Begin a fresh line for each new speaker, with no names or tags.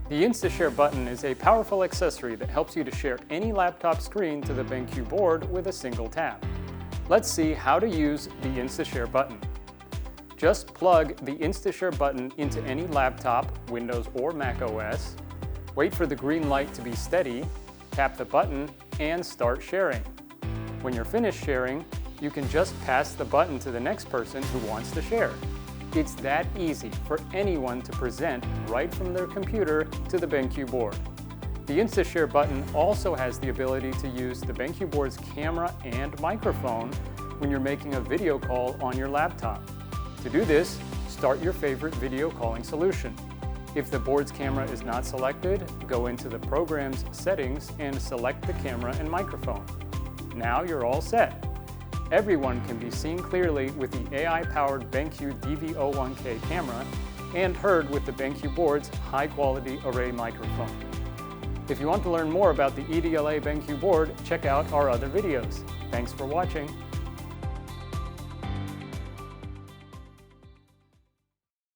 The InstaShare button is a powerful accessory that helps you to share any laptop screen to the BenQ board with a single tap. Let's see how to use the InstaShare button. Just plug the InstaShare button into any laptop, Windows or Mac OS, wait for the green light to be steady, tap the button, and start sharing. When you're finished sharing, you can just pass the button to the next person who wants to share. It's that easy for anyone to present right from their computer to the BenQ board. The InstaShare button also has the ability to use the BenQ board's camera and microphone when you're making a video call on your laptop. To do this, start your favorite video calling solution. If the board's camera is not selected, go into the program's settings and select the camera and microphone. Now you're all set. Everyone can be seen clearly with the AI-powered BenQ DV01K camera and heard with the BenQ board's high-quality array microphone. If you want to learn more about the EDLA BenQ board, check out our other videos. Thanks for watching.